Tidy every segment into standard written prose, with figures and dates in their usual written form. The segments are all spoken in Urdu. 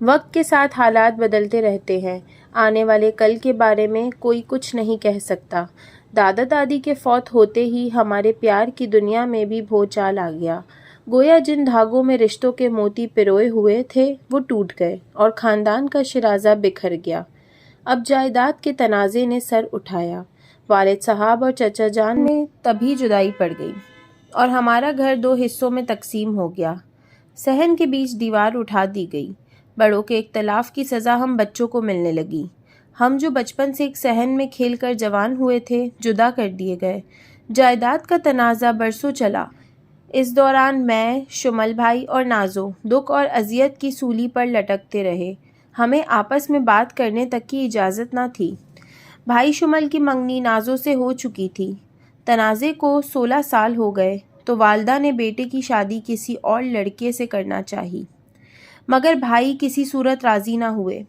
وقت کے ساتھ حالات بدلتے رہتے ہیں، آنے والے کل کے بارے میں کوئی کچھ نہیں کہہ سکتا۔ دادا دادی کے فوت ہوتے ہی ہمارے پیار کی دنیا میں بھی بھونچال آ گیا۔ گویا جن دھاگوں میں رشتوں کے موتی پروئے ہوئے تھے وہ ٹوٹ گئے اور خاندان کا شیرازہ بکھر گیا۔ اب جائیداد کے تنازع نے سر اٹھایا۔ والد صاحب اور چچا جان میں تبھی جدائی پڑ گئی اور ہمارا گھر دو حصوں میں تقسیم ہو گیا۔ صحن کے بیچ دیوار اٹھا دی گئی۔ بڑوں کے اختلاف کی سزا ہم بچوں کو ملنے لگی۔ ہم جو بچپن سے ایک صحن میں کھیل کر جوان ہوئے تھے، جدا کر دیے گئے۔ جائیداد کا تنازع برسوں چلا۔ اس دوران میں، شمل بھائی اور نازو دکھ اور اذیت کی سولی پر لٹکتے رہے۔ ہمیں آپس میں بات کرنے تک کی اجازت نہ تھی۔ بھائی شمل کی منگنی نازو سے ہو چکی تھی۔ تنازع کو 16 سال ہو گئے تو والدہ نے بیٹے کی شادی کسی اور لڑکے سے کرنا چاہی، مگر بھائی کسی صورت راضی نہ ہوئے۔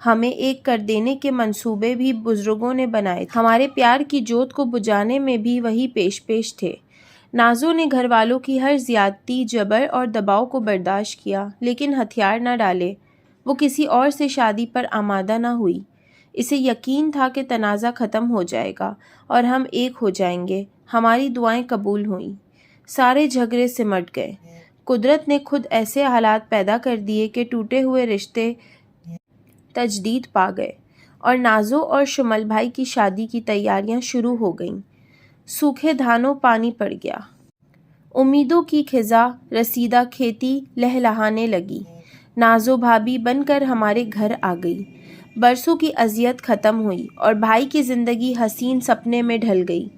ہمیں ایک کر دینے کے منصوبے بھی بزرگوں نے بنائے تھے۔ ہمارے پیار کی جوت کو بجھانے میں بھی وہی پیش تھے۔ نازو نے گھر والوں کی ہر زیادتی، جبر اور دباؤ کو برداشت کیا، لیکن ہتھیار نہ ڈالے۔ وہ کسی اور سے شادی پر آمادہ نہ ہوئی۔ اسے یقین تھا کہ تنازع ختم ہو جائے گا اور ہم ایک ہو جائیں گے۔ ہماری دعائیں قبول ہوئیں۔ سارے جھگڑے سمٹ گئے۔ قدرت نے خود ایسے حالات پیدا کر دیے کہ ٹوٹے ہوئے رشتے تجدید پا گئے اور نازو اور شمل بھائی کی شادی کی تیاریاں شروع ہو گئیں۔ سوکھے دھانوں پانی پڑ گیا۔ امیدوں کی خزاں رسیدہ کھیتی لہلہانے لگی۔ نازو بھابھی بن کر ہمارے گھر آ گئی۔ برسوں کی اذیت ختم ہوئی اور بھائی کی زندگی حسین سپنے میں ڈھل گئی۔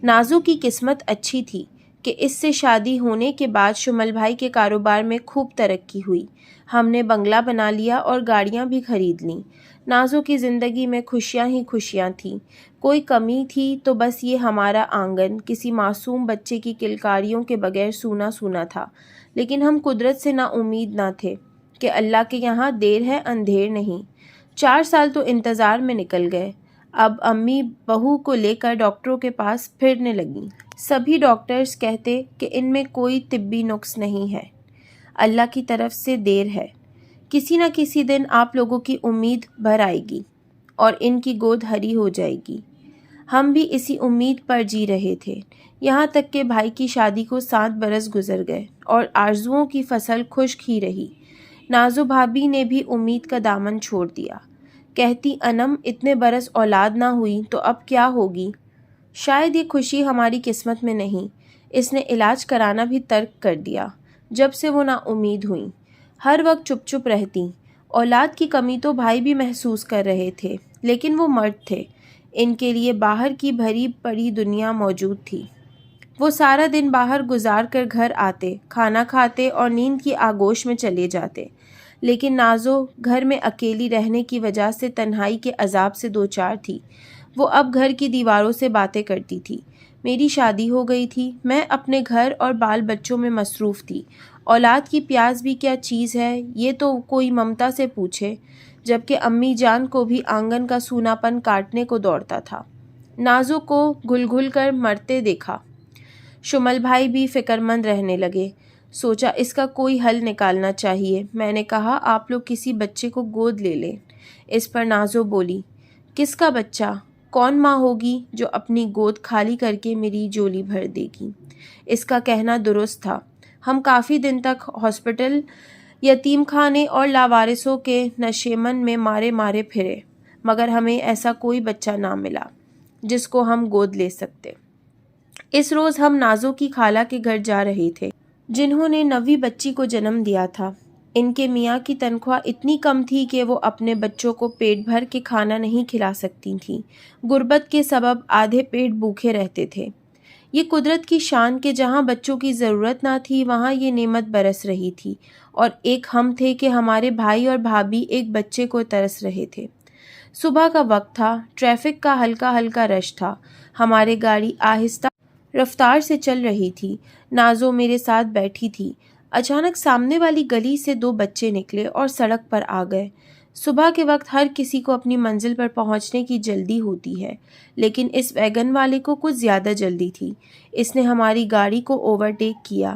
نازو کی قسمت اچھی تھی کہ اس سے شادی ہونے کے بعد شمل بھائی کے کاروبار میں خوب ترقی ہوئی۔ ہم نے بنگلہ بنا لیا اور گاڑیاں بھی خرید لیں۔ نازو کی زندگی میں خوشیاں ہی خوشیاں تھیں۔ کوئی کمی تھی تو بس یہ ہمارا آنگن کسی معصوم بچے کی کلکاریوں کے بغیر سونا سونا تھا۔ لیکن ہم قدرت سے نا امید نہ تھے کہ اللہ کے یہاں دیر ہے اندھیر نہیں۔ 4 سال تو انتظار میں نکل گئے۔ اب امی بہو کو لے کر ڈاکٹروں کے پاس پھرنے لگیں۔ سبھی ڈاکٹرز کہتے کہ ان میں کوئی طبی نقص نہیں ہے، اللہ کی طرف سے دیر ہے، کسی نہ کسی دن آپ لوگوں کی امید بھر آئے گی اور ان کی گود ہری ہو جائے گی۔ ہم بھی اسی امید پر جی رہے تھے، یہاں تک کہ بھائی کی شادی کو 7 برس گزر گئے اور آرزوؤں کی فصل خشک ہی رہی۔ نازو بھابھی نے بھی امید کا دامن چھوڑ دیا۔ کہتی انم اتنے برس اولاد نہ ہوئی تو اب کیا ہوگی؟ شاید یہ خوشی ہماری قسمت میں نہیں۔ اس نے علاج کرانا بھی ترک کر دیا جب سے وہ نا امید ہوئیں۔ ہر وقت چپ چپ رہتی۔ اولاد کی کمی تو بھائی بھی محسوس کر رہے تھے، لیکن وہ مرد تھے۔ ان کے لیے باہر کی بھری پڑی دنیا موجود تھی۔ وہ سارا دن باہر گزار کر گھر آتے، کھانا کھاتے اور نیند کی آغوش میں چلے جاتے۔ لیکن نازو گھر میں اکیلی رہنے کی وجہ سے تنہائی کے عذاب سے دوچار تھی۔ وہ اب گھر کی دیواروں سے باتیں کرتی تھی۔ میری شادی ہو گئی تھی، میں اپنے گھر اور بال بچوں میں مصروف تھی۔ اولاد کی پیاس بھی کیا چیز ہے یہ تو کوئی ممتا سے پوچھے، جبکہ امی جان کو بھی آنگن کا سونا پن کاٹنے کو دوڑتا تھا۔ نازو کو گھل گھل کر مرتے دیکھا۔ شمل بھائی بھی فکر مند رہنے لگے۔ سوچا اس کا کوئی حل نکالنا چاہیے۔ میں نے کہا آپ لوگ کسی بچے کو گود لے لیں۔ اس پر نازو بولی، کس کا بچہ؟ کون ماں ہوگی جو اپنی گود خالی کر کے میری جولی بھر دے گی؟ اس کا کہنا درست تھا۔ ہم کافی دن تک ہاسپٹل، یتیم خانے اور لاوارثوں کے نشیمن میں مارے مارے پھرے، مگر ہمیں ایسا کوئی بچہ نہ ملا جس کو ہم گود لے سکتے۔ اس روز ہم نازو کی خالہ کے گھر جا رہے تھے، جنہوں نے 9ویں بچی کو جنم دیا تھا۔ ان کے میاں کی تنخواہ اتنی کم تھی کہ وہ اپنے بچوں کو پیٹ بھر کے کھانا نہیں کھلا سکتی تھیں۔ غربت کے سبب آدھے پیٹ بھوکے رہتے تھے۔ یہ قدرت کی شان کہ جہاں بچوں کی ضرورت نہ تھی وہاں یہ نعمت برس رہی تھی، اور ایک ہم تھے کہ ہمارے بھائی اور بھابھی ایک بچے کو ترس رہے تھے۔ صبح کا وقت تھا، ٹریفک کا ہلکا ہلکا رش تھا۔ ہماری گاڑی آہستہ رفتار سے چل رہی تھی۔ نازو میرے ساتھ بیٹھی تھی۔ اچانک سامنے والی گلی سے 2 بچے نکلے اور سڑک پر آ گئے۔ صبح کے وقت ہر کسی کو اپنی منزل پر پہنچنے کی جلدی ہوتی ہے، لیکن اس ویگن والے کو کچھ زیادہ جلدی تھی۔ اس نے ہماری گاڑی کو اوورٹیک کیا۔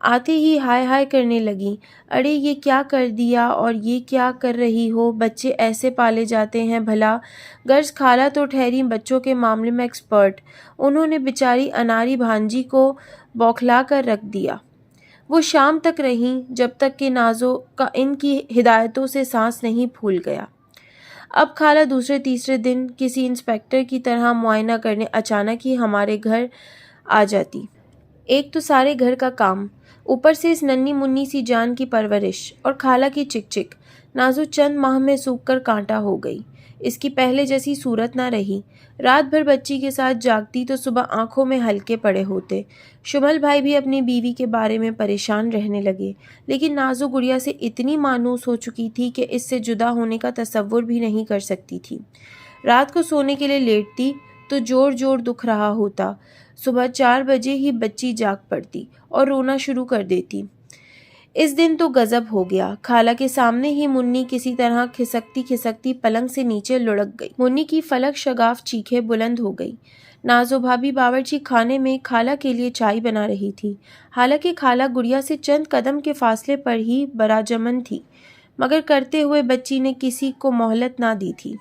آتے ہی ہائے ہائے کرنے لگی، ارے یہ کیا کر دیا اور یہ کیا کر رہی ہو، بچے ایسے پالے جاتے ہیں بھلا؟ غرض خالہ تو ٹھہری بچوں کے معاملے میں ایکسپرٹ، انہوں نے بیچاری اناری بھانجی کو بوکھلا کر رکھ دیا۔ وہ شام تک رہیں جب تک کہ نازو کا ان کی ہدایتوں سے سانس نہیں پھول گیا۔ اب خالہ دوسرے تیسرے دن کسی انسپیکٹر کی طرح معائنہ کرنے اچانک ہی ہمارے گھر آ جاتی۔ ایک تو سارے گھر کا کام، اوپر سے اس ننھی منی سی جان کی پرورش، اور خالہ کی چک چک۔ نازو چند ماہ میں سوکھ کر کانٹا ہو گئی، اس کی پہلے جیسی صورت نہ رہی۔ رات بھر بچی کے ساتھ جاگتی تو صبح آنکھوں میں ہلکے پڑے ہوتے۔ شمل بھائی بھی اپنی بیوی کے بارے میں پریشان رہنے لگے، لیکن نازو گڑیا سے اتنی مانوس ہو چکی تھی کہ اس سے جدا ہونے کا تصور بھی نہیں کر سکتی تھی۔ رات کو سونے کے لیے لیٹتی تو جوڑ جوڑ دکھ رہا ہوتا، صبح 4 بجے ہی بچی جاگ پڑتی اور رونا شروع کر دیتی۔ اس دن تو غضب ہو گیا، خالہ کے سامنے ہی منی کسی طرح کھسکتی کھسکتی پلنگ سے نیچے لڑک گئی۔ منی کی فلک شگاف چیخیں بلند ہو گئی۔ نازو بھابھی باورچی خانے میں خالہ کے لیے چائے بنا رہی تھی، حالانکہ خالہ گڑیا سے چند قدم کے فاصلے پر ہی براجمن تھی، مگر کرتے ہوئے بچی نے کسی کو مہلت نہ دی تھی۔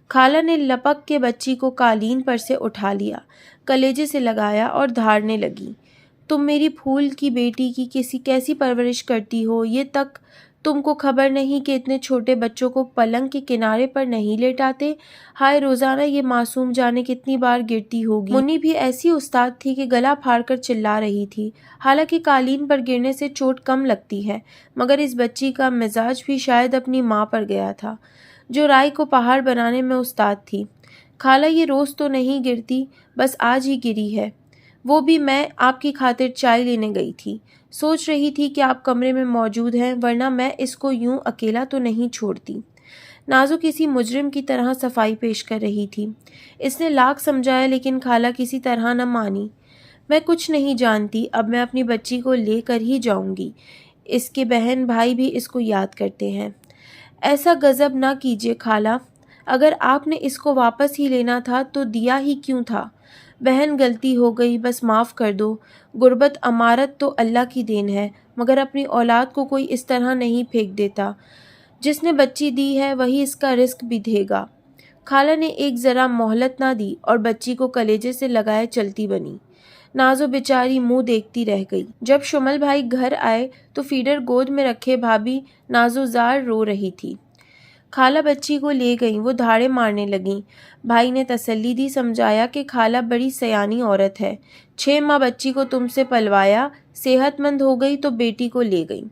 خالہ نے لپک کے بچی کو قالین پر سے اٹھا لیا، کلیجے سے لگایا اور دھاڑنے لگی۔ تم میری پھول کی بیٹی کی کیسی پرورش کرتی ہو، یہ تک تم کو خبر نہیں کہ اتنے چھوٹے بچوں کو پلنگ کے کنارے پر نہیں لیٹاتے؟ ہائے روزانہ یہ معصوم جانے کتنی بار گرتی ہوگی۔ منی بھی ایسی استاد تھی کہ گلا پھاڑ کر چلا رہی تھی، حالانکہ قالین پر گرنے سے چوٹ کم لگتی ہے، مگر اس بچی کا مزاج بھی شاید اپنی ماں پر گیا تھا، جو رائے کو پہاڑ بنانے میں استاد تھی۔ خالہ یہ روز تو نہیں گرتی، بس آج ہی گری ہے، وہ بھی میں آپ کی خاطر چائے لینے گئی تھی، سوچ رہی تھی کہ آپ کمرے میں موجود ہیں، ورنہ میں اس کو یوں اکیلا تو نہیں چھوڑتی۔ نازو کسی مجرم کی طرح صفائی پیش کر رہی تھی۔ اس نے لاکھ سمجھایا لیکن خالہ کسی طرح نہ مانی۔ میں کچھ نہیں جانتی، اب میں اپنی بچی کو لے کر ہی جاؤں گی، اس کے بہن بھائی بھی اس کو یاد کرتے ہیں۔ ایسا غضب نہ کیجیے خالہ، اگر آپ نے اس کو واپس ہی لینا تھا تو دیا ہی کیوں تھا؟ بہن غلطی ہو گئی، بس معاف کر دو۔ غربت امارت تو اللہ کی دین ہے، مگر اپنی اولاد کو کوئی اس طرح نہیں پھینک دیتا۔ جس نے بچی دی ہے وہی اس کا رزق بھی دے گا۔ خالہ نے ایک ذرا مہلت نہ دی اور بچی کو کلیجے سے لگائے چلتی بنی۔ نازو بیچاری منہ دیکھتی رہ گئی۔ جب شمل بھائی گھر آئے تو فیڈر گود میں رکھے بھابھی نازو زار رو رہی تھی۔ خالہ بچی کو لے گئیں، وہ دھاڑے مارنے لگیں۔ بھائی نے تسلی دی، سمجھایا کہ خالہ بڑی سیانی عورت ہے، 6 ماہ بچی کو تم سے پلوایا، صحت مند ہو گئی تو بیٹی کو لے گئیں۔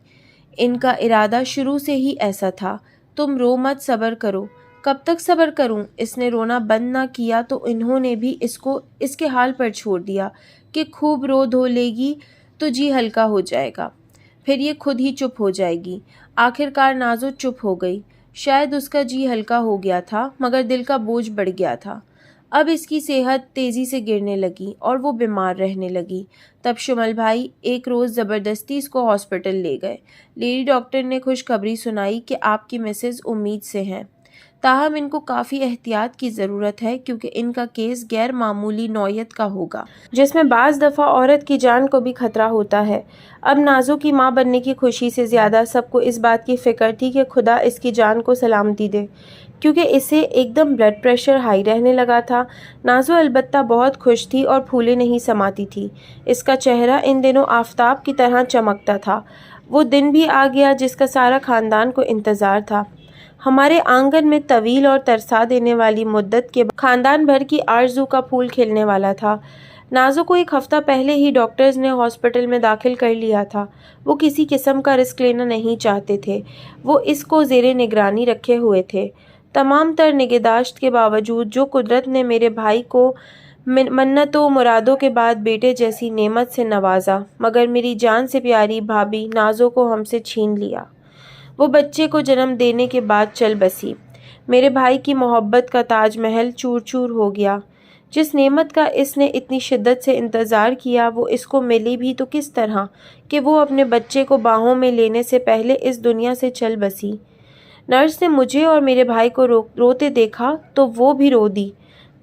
ان کا ارادہ شروع سے ہی ایسا تھا۔ تم رو مت، صبر کرو۔ کب تک صبر کروں؟ اس نے رونا بند نہ کیا تو انہوں نے بھی اس کو اس کے حال پر چھوڑ دیا کہ خوب رو دھو لے گی تو جی ہلکا ہو جائے گا، پھر یہ خود ہی چپ ہو جائے گی۔ آخرکار نازو چپ ہو گئی۔ شاید اس کا جی ہلکا ہو گیا تھا، مگر دل کا بوجھ بڑھ گیا تھا۔ اب اس کی صحت تیزی سے گرنے لگی اور وہ بیمار رہنے لگی۔ تب شمل بھائی ایک روز زبردستی اس کو ہاسپٹل لے گئے۔ لیڈی ڈاکٹر نے خوشخبری سنائی کہ آپ کی مسز امید سے ہیں، تاہم ان کو کافی احتیاط کی ضرورت ہے کیونکہ ان کا کیس غیر معمولی نوعیت کا ہوگا، جس میں بعض دفعہ عورت کی جان کو بھی خطرہ ہوتا ہے۔ اب نازو کی ماں بننے کی خوشی سے زیادہ سب کو اس بات کی فکر تھی کہ خدا اس کی جان کو سلامتی دے، کیونکہ اسے ایک دم بلڈ پریشر ہائی رہنے لگا تھا۔ نازو البتہ بہت خوش تھی اور پھولیں نہیں سماتی تھی۔ اس کا چہرہ ان دنوں آفتاب کی طرح چمکتا تھا۔ وہ دن بھی آ گیا جس کا سارا خاندان کو انتظار تھا۔ ہمارے آنگن میں طویل اور ترسا دینے والی مدت کے بعد خاندان بھر کی آرزو کا پھول کھلنے والا تھا۔ نازو کو 1 ہفتہ پہلے ہی ڈاکٹرز نے ہاسپٹل میں داخل کر لیا تھا۔ وہ کسی قسم کا رسک لینا نہیں چاہتے تھے، وہ اس کو زیر نگرانی رکھے ہوئے تھے۔ تمام تر نگہداشت کے باوجود جو قدرت نے میرے بھائی کو منتوں مرادوں کے بعد بیٹے جیسی نعمت سے نوازا، مگر میری جان سے پیاری بھابھی نازو کو ہم سے چھین لیا۔ وہ بچے کو جنم دینے کے بعد چل بسی۔ میرے بھائی کی محبت کا تاج محل چور چور ہو گیا۔ جس نعمت کا اس نے اتنی شدت سے انتظار کیا وہ اس کو ملی بھی تو کس طرح کہ وہ اپنے بچے کو باہوں میں لینے سے پہلے اس دنیا سے چل بسی۔ نرس نے مجھے اور میرے بھائی کو روتے دیکھا تو وہ بھی رو دی۔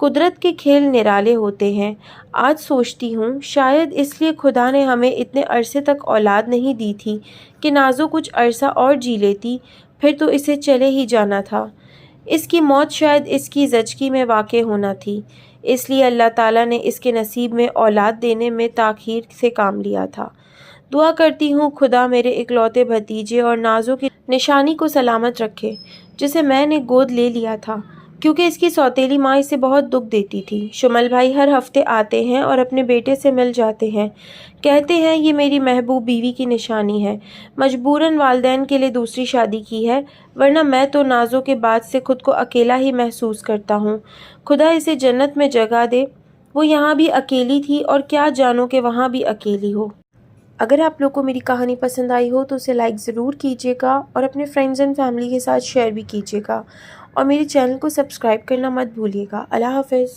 قدرت کے کھیل نرالے ہوتے ہیں۔ آج سوچتی ہوں شاید اس لیے خدا نے ہمیں اتنے عرصے تک اولاد نہیں دی تھی کہ نازو کچھ عرصہ اور جی لیتی، پھر تو اسے چلے ہی جانا تھا۔ اس کی موت شاید اس کی زچگی میں واقع ہونا تھی، اس لیے اللہ تعالیٰ نے اس کے نصیب میں اولاد دینے میں تاخیر سے کام لیا تھا۔ دعا کرتی ہوں خدا میرے اکلوتے بھتیجے اور نازو کی نشانی کو سلامت رکھے، جسے میں نے گود لے لیا تھا، کیونکہ اس کی سوتیلی ماں اسے بہت دکھ دیتی تھی۔ شمل بھائی ہر ہفتے آتے ہیں اور اپنے بیٹے سے مل جاتے ہیں، کہتے ہیں یہ میری محبوب بیوی کی نشانی ہے۔ مجبوراً والدین کے لیے دوسری شادی کی ہے، ورنہ میں تو نازو کے بعد سے خود کو اکیلا ہی محسوس کرتا ہوں۔ خدا اسے جنت میں جگہ دے، وہ یہاں بھی اکیلی تھی اور کیا جانو کہ وہاں بھی اکیلی ہو۔ اگر آپ لوگ کو میری کہانی پسند آئی ہو تو اسے لائک ضرور کیجیے گا اور اپنے فرینڈز اینڈ فیملی کے ساتھ شیئر بھی کیجیے گا، اور میرے چینل کو سبسکرائب کرنا مت بھولیے گا۔ اللہ حافظ۔